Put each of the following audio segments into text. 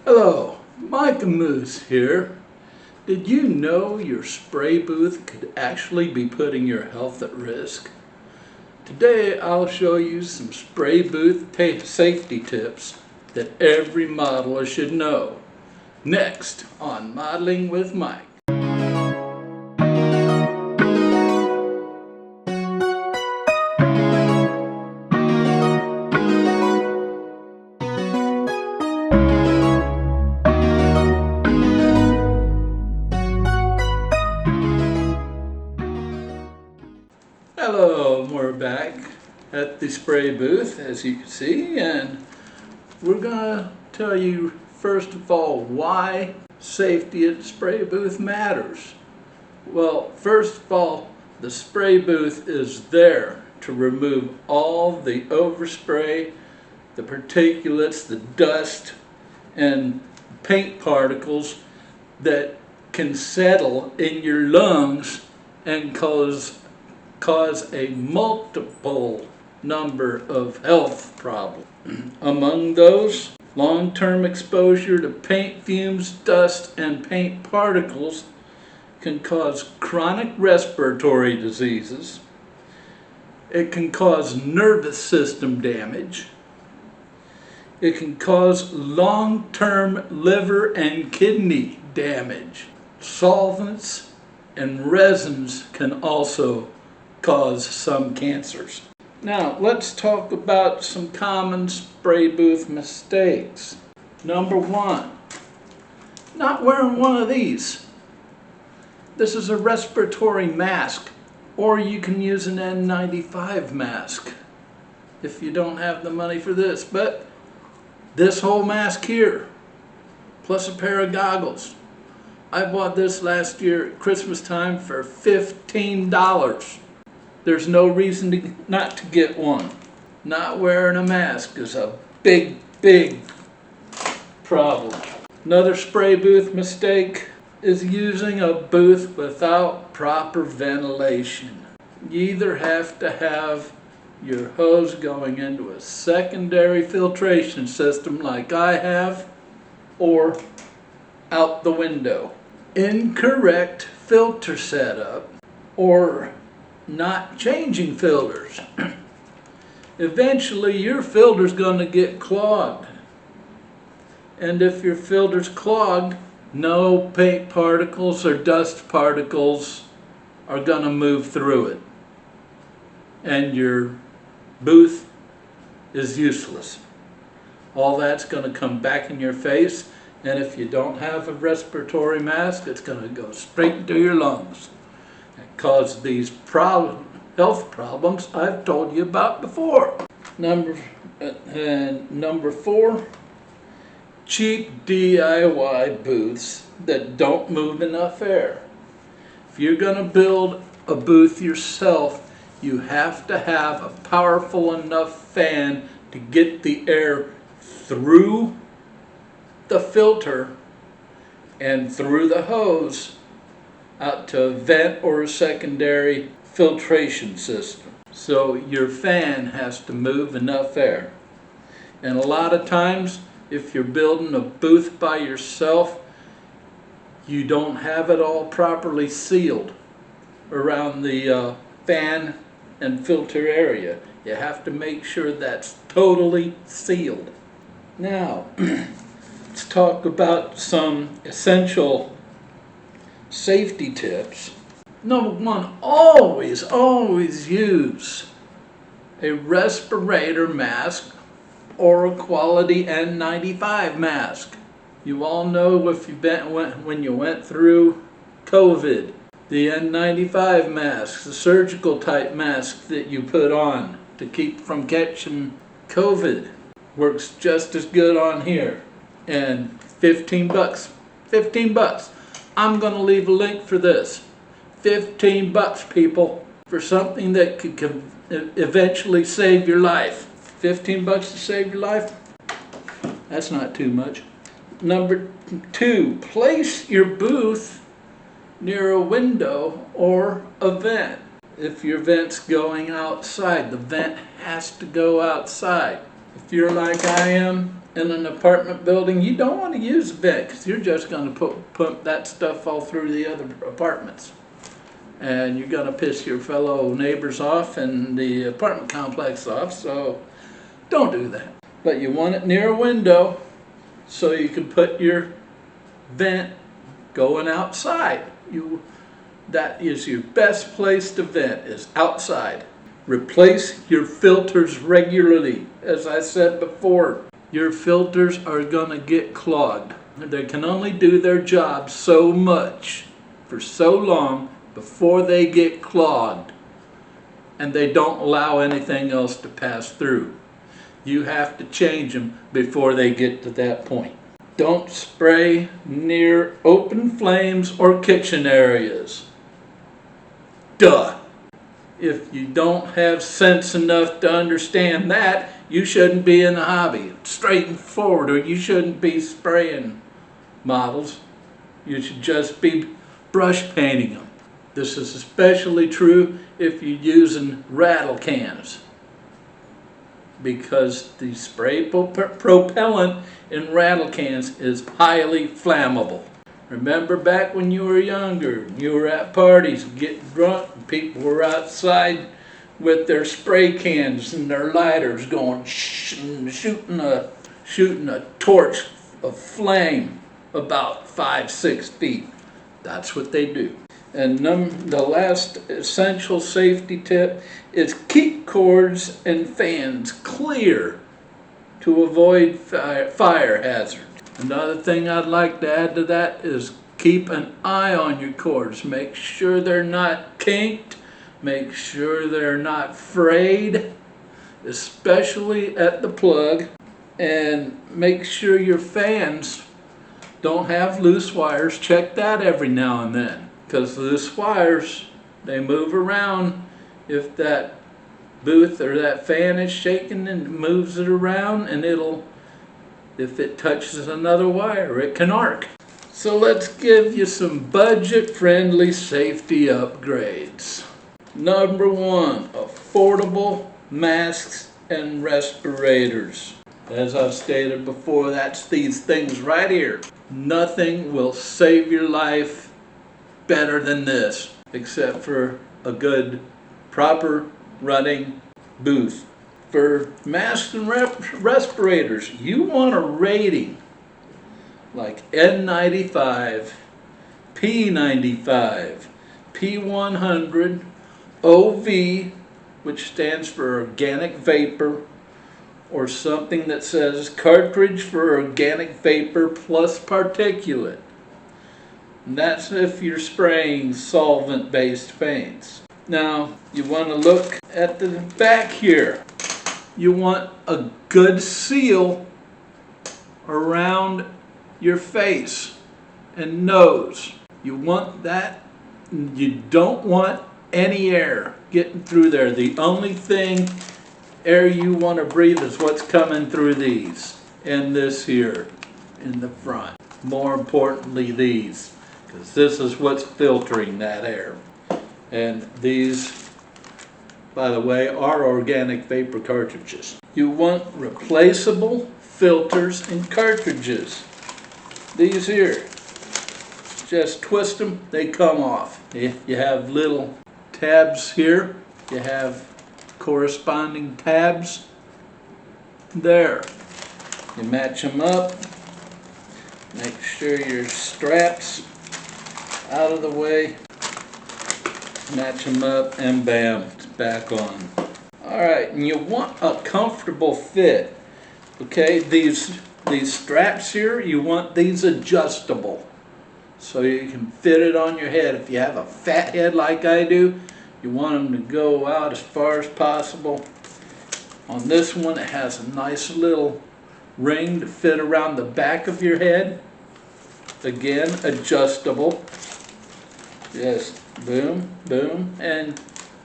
Hello, Mike Moose here. Did you know your spray booth could actually be putting your health at risk? Today I'll show you some spray booth safety tips that every modeler should know. Next on Modeling with Mike. Hello, we're back at the spray booth, as you can see, and we're gonna tell you first of all why safety at the spray booth matters. Well, first of all, the spray booth is there to remove all the overspray, the particulates, the dust, and paint particles that can settle in your lungs and cause a multiple number of health problems. Among those, long-term exposure to paint fumes, dust, and paint particles can cause chronic respiratory diseases. It can cause nervous system damage. It can cause long-term liver and kidney damage. Solvents and resins can also cause some cancers. Now, let's talk about some common spray booth mistakes. Number one, not wearing one of these. This is a respiratory mask, or you can use an N95 mask if you don't have the money for this. But this whole mask here, plus a pair of goggles. I bought this last year at Christmas time for $15. There's no reason not to get one. Not wearing a mask is a big problem. Another spray booth mistake is using a booth without proper ventilation. You either have to have your hose going into a secondary filtration system like I have, or out the window. Incorrect filter setup, or not changing filters. Eventually your filter's going to get clogged. And if your filter's clogged, no paint particles or dust particles are going to move through it. And your booth is useless. All that's going to come back in your face, and if you don't have a respiratory mask, it's going to go straight into your lungs and cause these health problems I've told you about before. Number four, cheap DIY booths that don't move enough air. If you're going to build a booth yourself, you have to have a powerful enough fan to get the air through the filter and through the hose out to a vent or a secondary filtration system. So your fan has to move enough air. And a lot of times, if you're building a booth by yourself, you don't have it all properly sealed around the fan and filter area. You have to make sure that's totally sealed. Now, let's talk about some essential safety tips. Number one, always use a respirator mask or a quality N95 mask. You all know when you went through COVID, the N95 masks, the surgical type mask that you put on to keep from catching COVID, works just as good on here. And $15. I'm going to leave a link for this. $15, people, for something that could eventually save your life. $15 to save your life? That's not too much. Number two, place your booth near a window or a vent. If your vent's going outside, the vent has to go outside. If you're like I am, in an apartment building, you don't want to use a vent because you're just going to put that stuff all through the other apartments. And you're going to piss your fellow neighbors off and the apartment complex off, so don't do that. But you want it near a window so you can put your vent going outside. That is your best place to vent, is outside. Replace your filters regularly. As I said before, your filters are going to get clogged. They can only do their job so much for so long before they get clogged and they don't allow anything else to pass through. You have to change them before they get to that point. Don't spray near open flames or kitchen areas. Duh. If you don't have sense enough to understand that, you shouldn't be in the hobby. Straight and forward, or you shouldn't be spraying models. You should just be brush painting them. This is especially true if you're using rattle cans, because the spray propellant in rattle cans is highly flammable. Remember back when you were younger, you were at parties getting drunk, and people were outside with their spray cans and their lighters going shooting a torch of flame about 5-6 feet. That's what they do. And the last essential safety tip is keep cords and fans clear to avoid fire hazard. Another thing I'd like to add to that is keep an eye on your cords. Make sure they're not kinked. Make sure they're not frayed, especially at the plug. And make sure your fans don't have loose wires. Check that every now and then, because loose wires, they move around. If that booth or that fan is shaking and moves it around, and if it touches another wire, it can arc. So let's give you some budget-friendly safety upgrades. Number 1, affordable masks and respirators. As I've stated before, that's these things right here. Nothing will save your life better than this, except for a good, proper running booth. For masks and respirators, you want a rating like N95, P95, P100, OV, which stands for organic vapor, or something that says cartridge for organic vapor plus particulate. And that's if you're spraying solvent-based paints. Now, you want to look at the back here. You want a good seal around your face and nose. You want that. You don't want any air getting through there. The only thing air you want to breathe is what's coming through these and this here in the front. More importantly, these, because this is what's filtering that air. And these, by the way, are organic vapor cartridges. You want replaceable filters and cartridges. These here, just twist them, they come off. You have little tabs here. You have corresponding tabs there. You match them up. Make sure your straps out of the way. Match them up, and bam, it's back on. Alright, and you want a comfortable fit. Okay, these straps here, you want these adjustable so you can fit it on your head. If you have a fat head like I do, you want them to go out as far as possible. On this one, it has a nice little ring to fit around the back of your head. Again, adjustable. Just boom, boom, and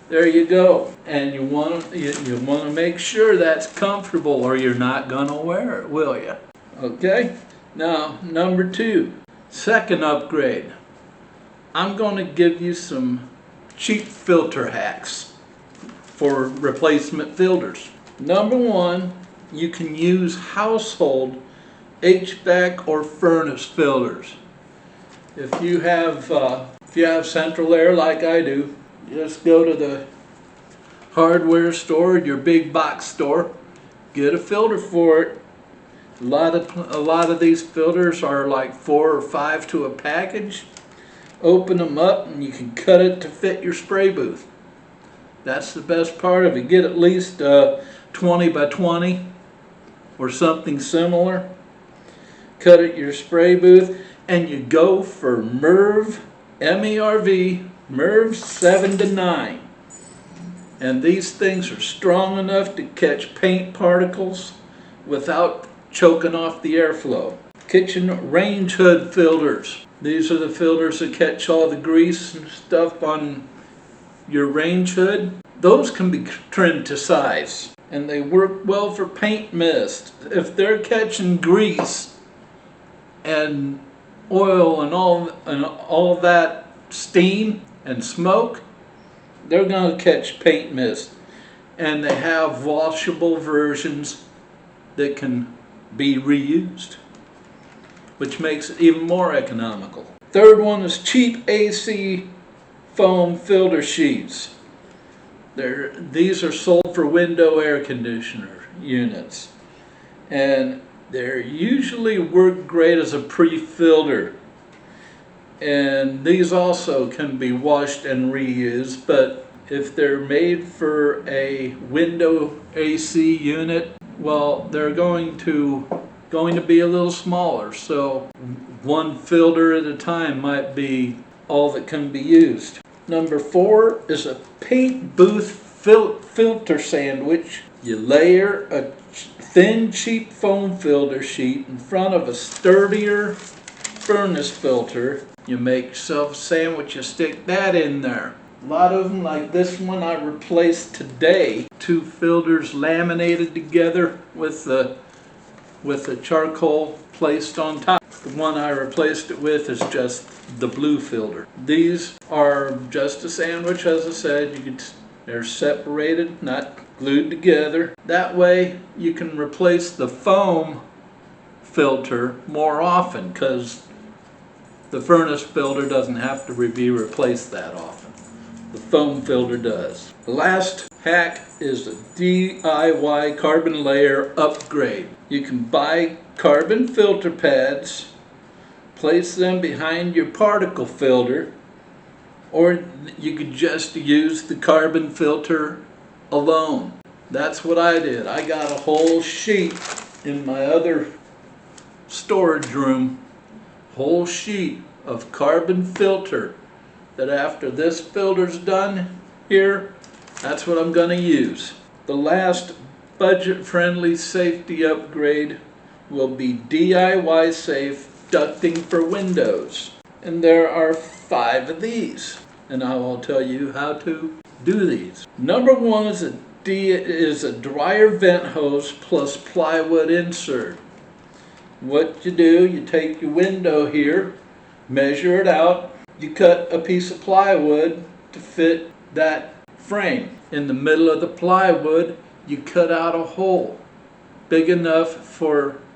there you go. And you want to make sure that's comfortable, or you're not gonna wear it, will you? Okay. Now, number 2, second upgrade. I'm going to give you some cheap filter hacks for replacement filters. Number 1, you can use household HVAC or furnace filters. If you have central air like I do, just go to the hardware store, your big box store, get a filter for it. A lot of these filters are like 4 or 5 to a package. Open them up and you can cut it to fit your spray booth. That's the best part of it. Get at least 20 by 20 or something similar. Cut it your spray booth and you go for MERV, M-E-R-V, MERV 7 to 9. And these things are strong enough to catch paint particles without choking off the airflow. Kitchen range hood filters. These are the filters that catch all the grease and stuff on your range hood. Those can be trimmed to size and they work well for paint mist. If they're catching grease and oil and all that steam and smoke, they're going to catch paint mist. And they have washable versions that can be reused, which makes it even more economical. Third one is cheap AC foam filter sheets. These are sold for window air conditioner units, and they usually work great as a pre-filter. And these also can be washed and reused, but if they're made for a window AC unit, well, they're going to be a little smaller, so one filter at a time might be all that can be used. Number 4 is a paint booth filter sandwich. You layer a thin, cheap foam filter sheet in front of a sturdier furnace filter. You make yourself a sandwich, you stick that in there. A lot of them, like this one I replaced today, 2 filters laminated together with the charcoal placed on top. The one I replaced it with is just the blue filter. These are just a sandwich, as I said. They're separated, not glued together. That way you can replace the foam filter more often, because the furnace filter doesn't have to be replaced that often. The foam filter does. The last hack is a DIY carbon layer upgrade. You can buy carbon filter pads, place them behind your particle filter, or you could just use the carbon filter alone. That's what I did. I got a whole sheet in my other storage room, whole sheet of carbon filter, that after this filter's done here, that's what I'm going to use. The last budget-friendly safety upgrade will be DIY safe ducting for windows. And there are 5 of these, and I will tell you how to do these. Number 1 is a dryer vent hose plus plywood insert. What you do, you take your window here, measure it out, you cut a piece of plywood to fit that frame. In the middle of the plywood, you cut out a hole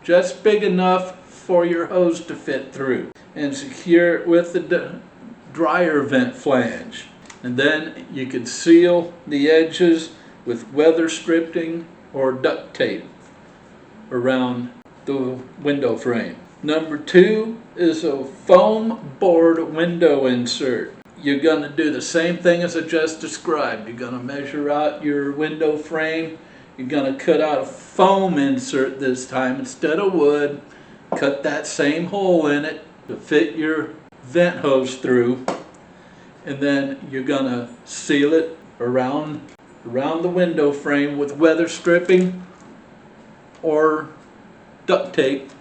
just big enough for your hose to fit through, and secure it with the dryer vent flange. And then you could seal the edges with weather stripping or duct tape around the window frame. Number 2 is a foam board window insert. You're going to do the same thing as I just described. You're going to measure out your window frame. You're going to cut out a foam insert this time instead of wood. Cut that same hole in it to fit your vent hose through. And then you're going to seal it around the window frame with weather stripping or duct tape.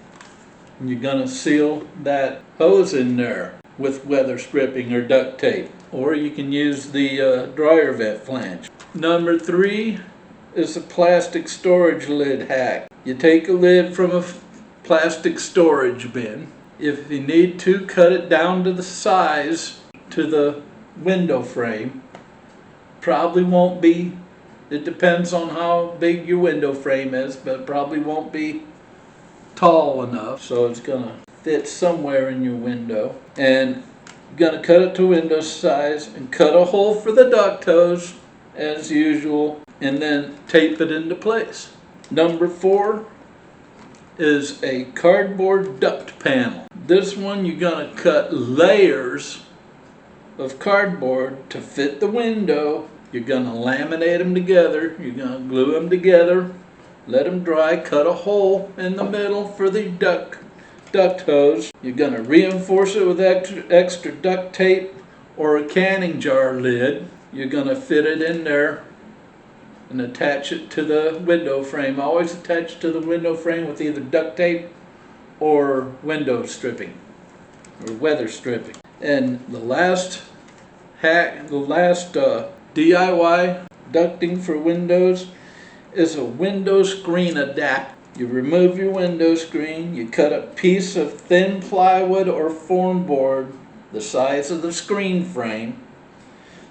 And you're going to seal that hose in there with weather stripping or duct tape. Or you can use the dryer vent flange. Number 3 is a plastic storage lid hack. You take a lid from a plastic storage bin. If you need to, cut it down to the size to the window frame. Probably won't be, it depends on how big your window frame is, but it probably won't be tall enough so it's gonna fit somewhere in your window. And you're gonna cut it to window size and cut a hole for the duck toes as usual, and then tape it into place. Number 4 is a cardboard duct panel. This one you're gonna cut layers of cardboard to fit the window. You're gonna laminate them together, you're gonna glue them together, let them dry, cut a hole in the middle for the duck toes. You're gonna reinforce it with extra duct tape or a canning jar lid. You're gonna fit it in there and attach it to the window frame. Always attach it to the window frame with either duct tape or window stripping or weather stripping. And the last DIY ducting for windows is a window screen adapter. You remove your window screen, you cut a piece of thin plywood or foam board the size of the screen frame,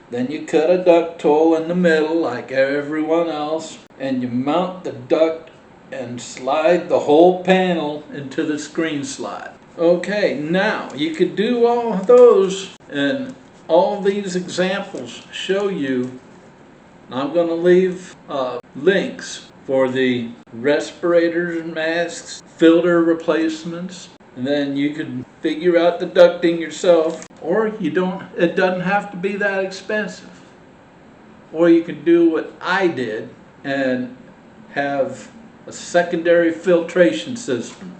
then you cut a duct hole in the middle like everyone else, and you mount the duct and slide the whole panel into the screen slot. Okay, now you could do all those, and all these examples show you. I'm going to leave links for the respirators and masks, filter replacements, and then you can figure out the ducting yourself, or it doesn't have to be that expensive. Or you can do what I did and have a secondary filtration system.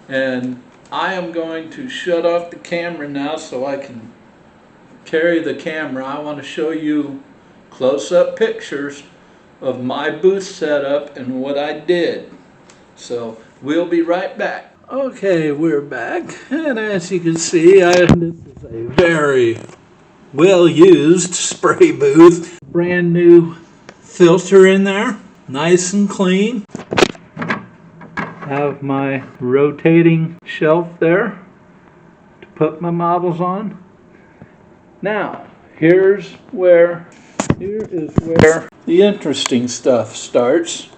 And I am going to shut off the camera now so I can carry the camera. I want to show you close-up pictures of my booth setup and what I did. So we'll be right back. Okay, we're back, and as you can see, this is a very well-used spray booth. Brand new filter in there, nice and clean. Have my rotating shelf there to put my models on. Now, here is where the interesting stuff starts.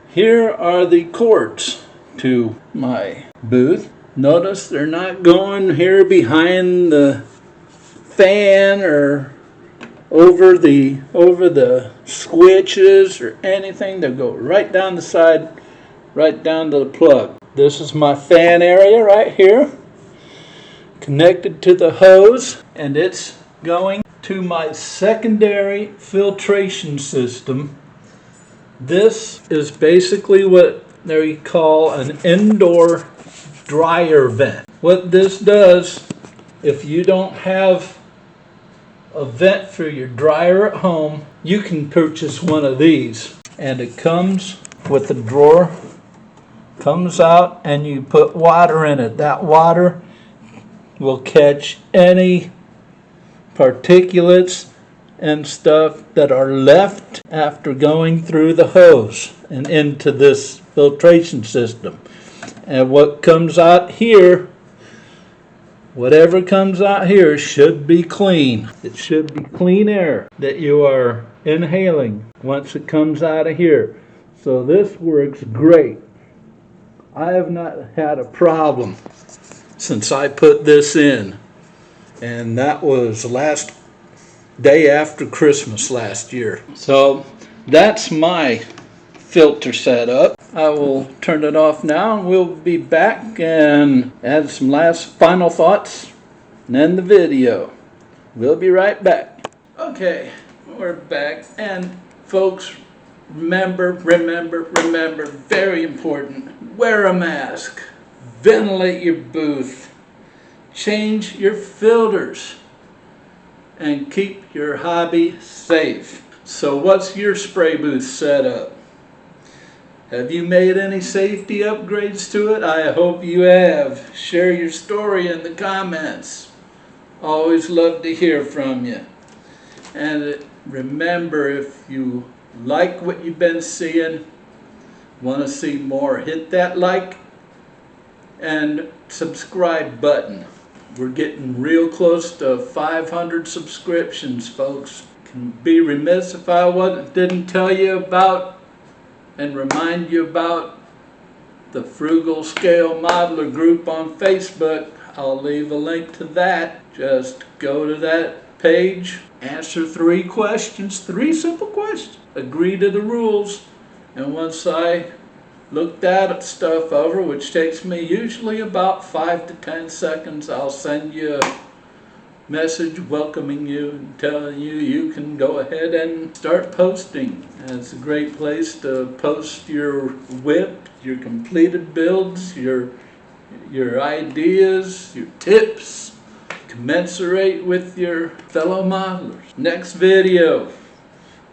Here are the cords to my booth. Notice they're not going here behind the fan or over the switches or anything. They go right down the side, right down to the plug. This is my fan area right here, connected to the hose, and it's going to my secondary filtration system. This is basically what they call an indoor dryer vent. What this does, if you don't have a vent for your dryer at home, you can purchase one of these, and it comes with a drawer, comes out, and you put water in it. That water will catch any particulates and stuff that are left after going through the hose and into this filtration system. And what comes out here, whatever comes out here, should be clean. It should be clean air that you are inhaling once it comes out of here. So this works great. I have not had a problem since I put this in, and that was last day after Christmas last year. So that's my filter setup. I will turn it off now, and we'll be back and add some last final thoughts and end the video. We'll be right back. Okay, we're back, and folks, remember, very important, wear a mask, ventilate your booth, change your filters, and keep your hobby safe. So what's your spray booth setup? Have you made any safety upgrades to it? I hope you have. Share your story in the comments. Always love to hear from you. And remember, if you like what you've been seeing, want to see more, hit that like and subscribe button. We're getting real close to 500 subscriptions, folks. Can be remiss if I didn't tell you about and remind you about the Frugal Scale Modeler group on Facebook. I'll leave a link to that. Just go to that page, answer 3 questions, 3 simple questions, agree to the rules, and once I look that stuff over, which takes me usually about 5 to 10 seconds, I'll send you a message welcoming you and telling you you can go ahead and start posting. And it's a great place to post your WIP, your completed builds, your ideas, your tips, commensurate with your fellow modelers. Next video,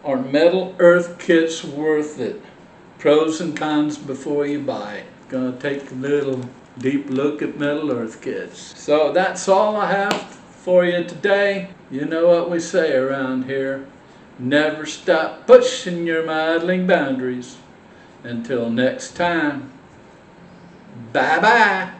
are metal earth kits worth it? Pros and cons before you buy it. Gonna take a little deep look at metal earth kits. So that's all I have for you today. You know what we say around here. Never stop pushing your modeling boundaries. Until next time, bye-bye.